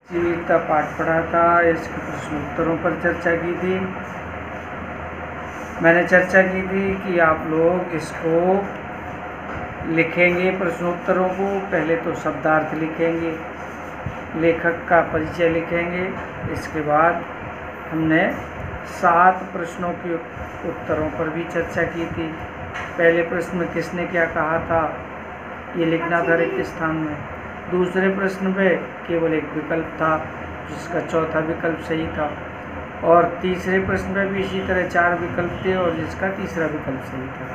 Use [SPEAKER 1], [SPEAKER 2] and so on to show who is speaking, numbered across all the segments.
[SPEAKER 1] का पाठ पढ़ा था, इसके प्रश्नोत्तरों पर चर्चा की थी। मैंने चर्चा की थी कि आप लोग इसको लिखेंगे, प्रश्नोत्तरों को पहले तो शब्दार्थ लिखेंगे, लेखक का परिचय लिखेंगे। इसके बाद हमने 7 प्रश्नों के उत्तरों पर भी चर्चा की थी। पहले प्रश्न में किसने क्या कहा था ये लिखना था रिक्त स्थान में। दूसरे प्रश्न में केवल एक विकल्प था जिसका चौथा विकल्प सही था, और तीसरे प्रश्न में भी इसी तरह 4 विकल्प थे और जिसका तीसरा विकल्प सही था।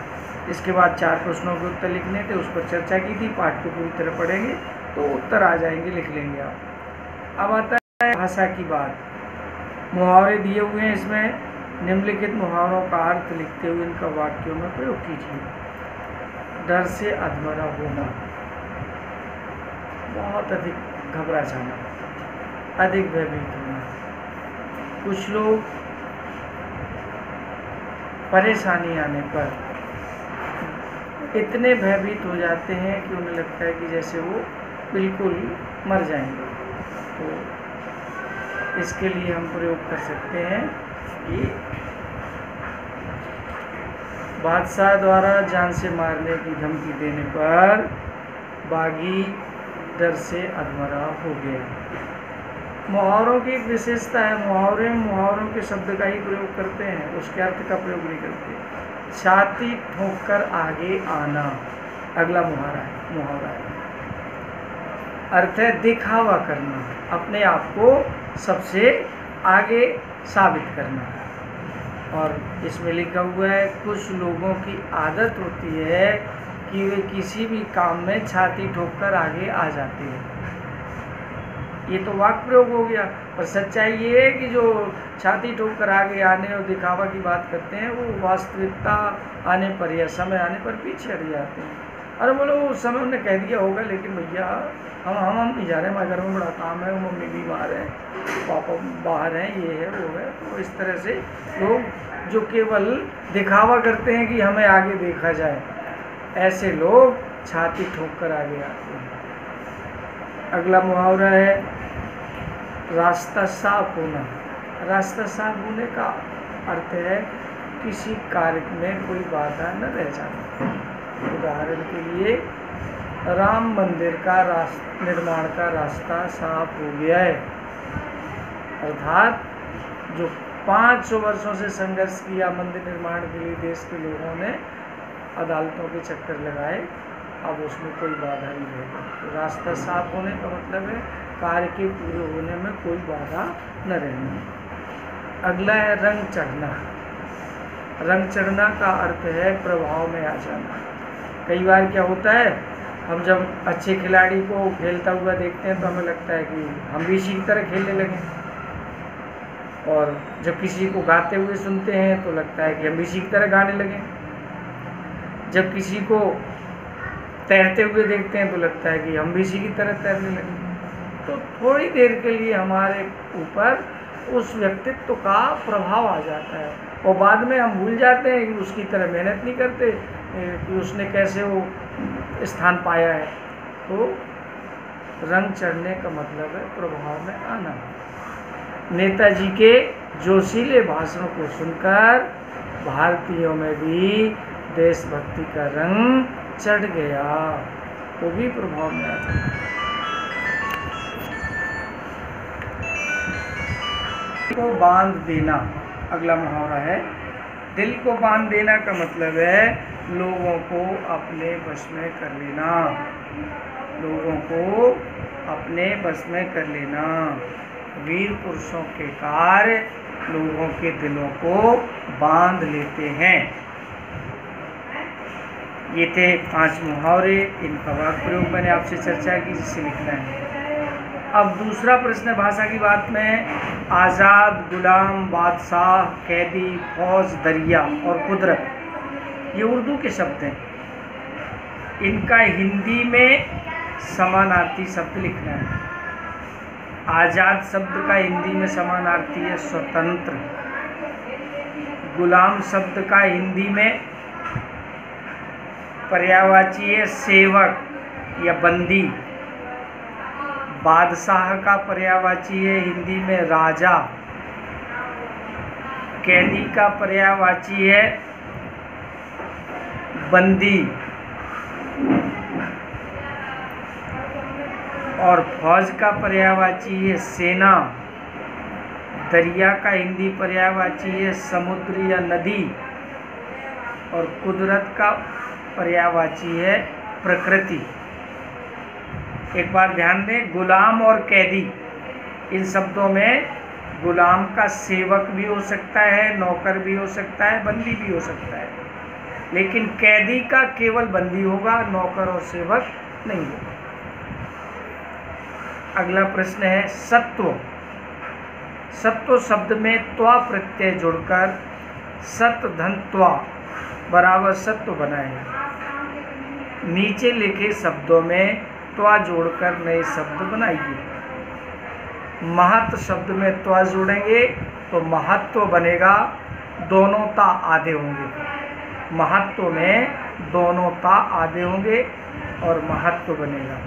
[SPEAKER 1] इसके बाद 4 प्रश्नों के उत्तर लिखने थे, उस पर चर्चा की थी। पाठ को पूरी तरह पढ़ेंगे तो उत्तर आ जाएंगे, लिख लेंगे आप। अब आता है भाषा की बात। मुहावरे दिए हुए हैं, इसमें निम्नलिखित मुहावरों का अर्थ लिखते हुए इनका वाक्यों में प्रयोग कीजिए। डर से अधमरा होना, बहुत अधिक घबरा जाना, अधिक भयभीत होना। कुछ लोग परेशानी आने पर इतने भयभीत हो जाते हैं कि उन्हें लगता है कि जैसे वो बिल्कुल मर जाएंगे। तो इसके लिए हम प्रयोग कर सकते हैं कि बादशाह द्वारा जान से मारने की धमकी देने पर बागी डर से अधमरा हो गया। मुहावरों की एक विशेषता है, मुहावरों के शब्द का ही प्रयोग करते हैं, उसके अर्थ का प्रयोग नहीं करते। छाती ठोक कर आगे आना अगला मुहावरा है। अर्थ है दिखावा करना, अपने आप को सबसे आगे साबित करना। और इसमें लिखा हुआ है कुछ लोगों की आदत होती है कि वे किसी भी काम में छाती ठोक कर आगे आ जाते हैं। ये तो वाक्य प्रयोग हो गया, पर सच्चाई ये है कि जो छाती ठोक कर आगे आने और दिखावा की बात करते हैं वो वास्तविकता आने पर या समय आने पर पीछे हट जाते हैं। अरे बोलो उस समय उन्होंने कह दिया होगा, लेकिन भैया हम नहीं जा रहे, हमारे घर में बड़ा काम है, मम्मी बीमार है, पापा बाहर हैं, ये है वो है। तो इस तरह से लोग जो केवल दिखावा करते हैं कि हमें आगे देखा जाए, ऐसे लोग छाती ठोक कर आगे आते हैं। अगला मुहावरा है रास्ता साफ होना। रास्ता साफ होने का अर्थ है किसी कार्य में कोई बाधा न रह जाना। उदाहरण के लिए राम मंदिर का निर्माण का रास्ता साफ हो गया है, अर्थात जो 500 वर्षों से संघर्ष किया मंदिर निर्माण के लिए देश के लोगों ने, अदालतों के चक्कर लगाए, अब उसमें कोई बाधा नहीं रहेगा। तो रास्ता साफ होने का मतलब है कार्य के पूरे होने में कोई बाधा न रहना। अगला है रंग चढ़ना। रंग चढ़ना का अर्थ है प्रभाव में आ जाना। कई बार क्या होता है, हम जब अच्छे खिलाड़ी को खेलता हुआ देखते हैं तो हमें लगता है कि हम भी इसी की तरह खेलने लगें, और जब किसी को गाते हुए सुनते हैं तो लगता है कि हम भी इसी की तरह गाने लगें। जब किसी को तैरते हुए देखते हैं तो लगता है कि हम भी इसी की तरह तैरने लगे। तो थोड़ी देर के लिए हमारे ऊपर उस व्यक्तित्व का प्रभाव आ जाता है, और बाद में हम भूल जाते हैं कि उसकी तरह मेहनत नहीं करते कि उसने कैसे वो स्थान पाया है। तो रंग चढ़ने का मतलब है प्रभाव में आना। नेताजी के जोशीले भाषणों को सुनकर भारतीयों में भी देशभक्ति का रंग चढ़ गया, वो भी प्रभाव में आ गया। को बांध देना अगला मुहावरा है। दिल को बांध देना का मतलब है लोगों को अपने बस में कर लेना। लोगों को अपने बस में कर लेना। वीर पुरुषों के कार्य लोगों के दिलों को बांध लेते हैं। ये थे 5 मुहावरे, इनका वाक्य प्रयोग मैंने आपसे चर्चा की, जिससे लिखना है। अब दूसरा प्रश्न भाषा की बात में आज़ाद, गुलाम, बादशाह, कैदी, फौज, दरिया और कुदरत, ये उर्दू के शब्द हैं। इनका हिंदी में समानार्थी शब्द लिखना है। आज़ाद शब्द का हिंदी में समानार्थी है स्वतंत्र। गुलाम शब्द का हिंदी में पर्यायवाची है सेवक या बंदी। बादशाह का पर्यायवाची है हिंदी में राजा। कैदी का पर्यायवाची है बंदी। और फौज का पर्यायवाची है सेना। दरिया का हिंदी पर्यायवाची है समुद्र या नदी। और कुदरत का पर्यायवाची है प्रकृति। एक बार ध्यान दें, गुलाम और कैदी, इन शब्दों में गुलाम का सेवक भी हो सकता है, नौकर भी हो सकता है, बंदी भी हो सकता है, लेकिन कैदी का केवल बंदी होगा, नौकर और सेवक नहीं होगा। अगला प्रश्न है सत्व। सत्व शब्द में त्वा प्रत्यय जुड़कर सत धन त्वा बराबर सत्व बनाए। नीचे लिखे शब्दों में त्वा जोड़कर नए शब्द बनाइए। महत्व शब्द में त्वा जोड़ेंगे तो महत्व बनेगा, दोनों ता आधे होंगे। महत्व में दोनों ता आधे होंगे और महत्व बनेगा।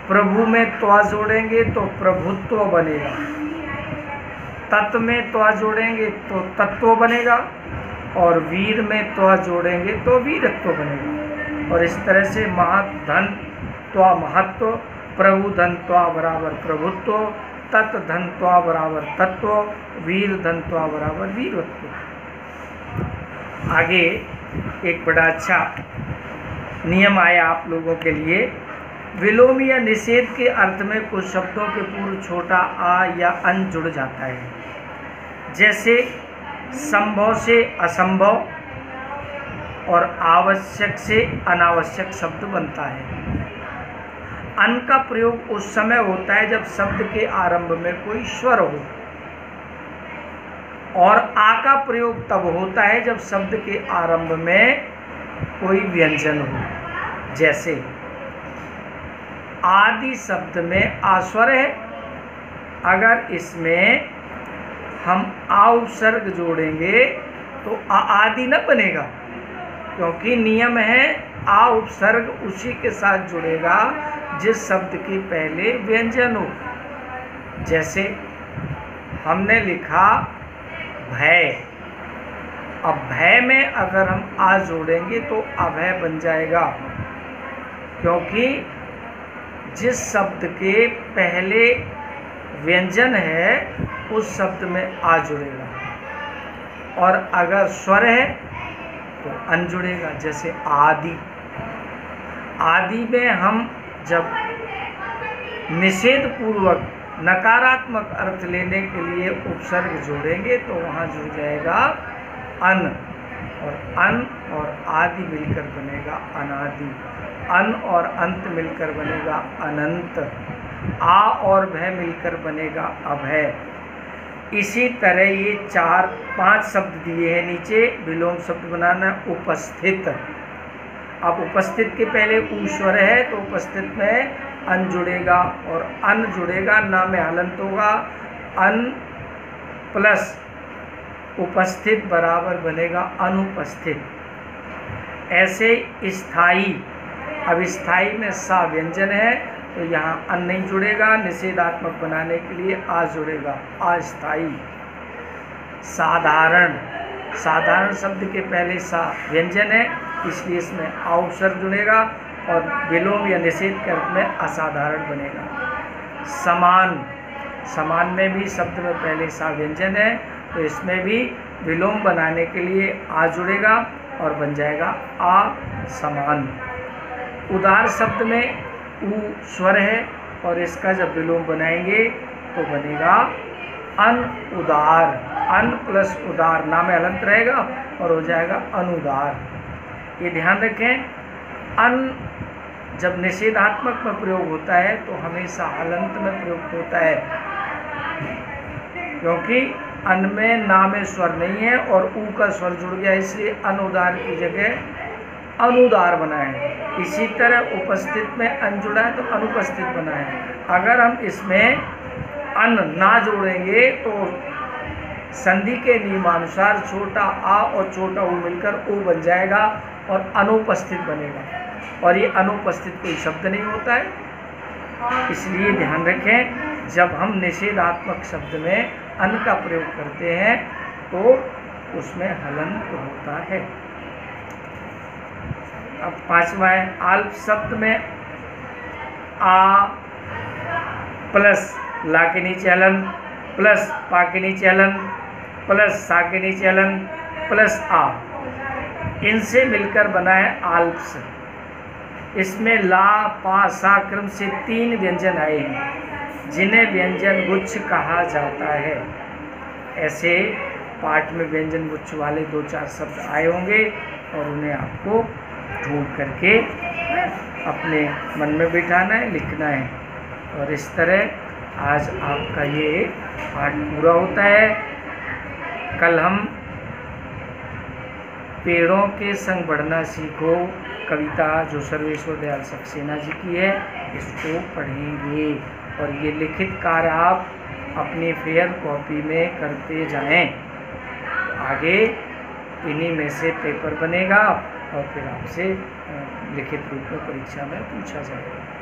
[SPEAKER 1] प्रभु में त्वा जोड़ेंगे तो प्रभुत्व बनेगा। तत्व में त्वा जोड़ेंगे तो तत्व बनेगा। और वीर में त्वा जोड़ेंगे तो वीरत्व बनेगा। और इस तरह से महत् धन त्वा महत्व, प्रभु धन त्वा बराबर प्रभुत्व, तत् धन त्वा बराबर तत्व, वीर धन त्वा बराबर वीरत्व। आगे एक बड़ा अच्छा नियम आया आप लोगों के लिए। विलोम या निषेध के अर्थ में कुछ शब्दों के पूर्व छोटा आ या अन जुड़ जाता है। जैसे संभव से असंभव और आवश्यक से अनावश्यक शब्द बनता है। अन का प्रयोग उस समय होता है जब शब्द के आरंभ में कोई स्वर हो, और आ का प्रयोग तब होता है जब शब्द के आरंभ में कोई व्यंजन हो। जैसे आदि शब्द में आस्वर है, अगर इसमें हम आ उपसर्ग जोड़ेंगे तो आदि न बनेगा, क्योंकि नियम है आ उपसर्ग उसी के साथ जुड़ेगा जिस शब्द के पहले व्यंजन हो। जैसे हमने लिखा भय, अब भय में अगर हम आ जोड़ेंगे तो अभय बन जाएगा, क्योंकि जिस शब्द के पहले व्यंजन है उस शब्द में आ जुड़ेगा। और अगर स्वर है तो अन जुड़ेगा। जैसे आदि, आदि में हम जब निषेध पूर्वक नकारात्मक अर्थ लेने के लिए उपसर्ग जोड़ेंगे तो वहाँ जुड़ जाएगा अन, और अन और आदि मिलकर बनेगा अनादि। अन और अंत मिलकर बनेगा अनंत। आ और भय मिलकर बनेगा अभय। इसी तरह ये 4-5 शब्द दिए हैं नीचे। विलोम शब्द बनाना उपस्थित। अब उपस्थित के पहले ऊ स्वर है तो उपस्थित में अन जुड़ेगा, और अन जुड़ेगा ना में हलंत होगा। अन प्लस उपस्थित बराबर बनेगा अनुपस्थित। ऐसे स्थाई, अब स्थाई में सा व्यंजन है तो यहाँ अन नहीं जुड़ेगा, निषेधात्मक बनाने के लिए आ जुड़ेगा, अस्थाई। साधारण, साधारण शब्द के पहले सा व्यंजन है इसलिए इसमें आ उपसर्ग जुड़ेगा, और विलोम या निषेध के अर्थ में असाधारण बनेगा। समान, समान में भी शब्द में पहले सा व्यंजन है तो इसमें भी विलोम बनाने के लिए आ जुड़ेगा और बन जाएगा आ समान। उदार शब्द में ऊ स्वर है और इसका जब विलोम बनाएंगे तो बनेगा अन उदार। अन प्लस उदार ना में हलंत रहेगा और हो जाएगा अनुदार। ये ध्यान रखें, अन जब निषेधात्मक में प्रयोग होता है तो हमेशा हलंत में प्रयोग होता है, क्योंकि अन में ना में स्वर नहीं है और ऊ का स्वर जुड़ गया, इसलिए अनुदार की जगह अनुदार बना है। इसी तरह उपस्थित में अन जुड़ा है तो अनुपस्थित बना है। अगर हम इसमें अन ना जोड़ेंगे तो संधि के नियमानुसार छोटा आ और छोटा ऊ मिलकर ऊ बन जाएगा और अनुपस्थित बनेगा, और ये अनुपस्थित कोई शब्द नहीं होता है। इसलिए ध्यान रखें, जब हम निषेधात्मक शब्द में अन का प्रयोग करते हैं तो उसमें हलंत होता है। अब पांचवा है अल्प शब्द में आ प्लस ला के नीचे हलन प्लस पा के नीचे हलन प्लस सा के नीचे हलन प्लस आ, इनसे मिलकर बना है अल्प शब्द। इसमें ला पा सा क्रम से 3 व्यंजन आए हैं जिन्हें व्यंजन गुच्छ कहा जाता है। ऐसे पाठ में व्यंजन गुच्छ वाले 2-4 शब्द आए होंगे और उन्हें आपको ढूंढ करके अपने मन में बिठाना है, लिखना है। और इस तरह आज आपका ये पाठ पूरा होता है। कल हम पेड़ों के संग बढ़ना सीखो कविता जो सर्वेश्वर दयाल सक्सेना जी की है, इसको पढ़ेंगे। और ये लिखित कार्य आप अपनी फेयर कॉपी में करते जाएं। आगे इन्हीं में से पेपर बनेगा और फिर आपसे लिखित रूप में परीक्षा में पूछा जाएगा।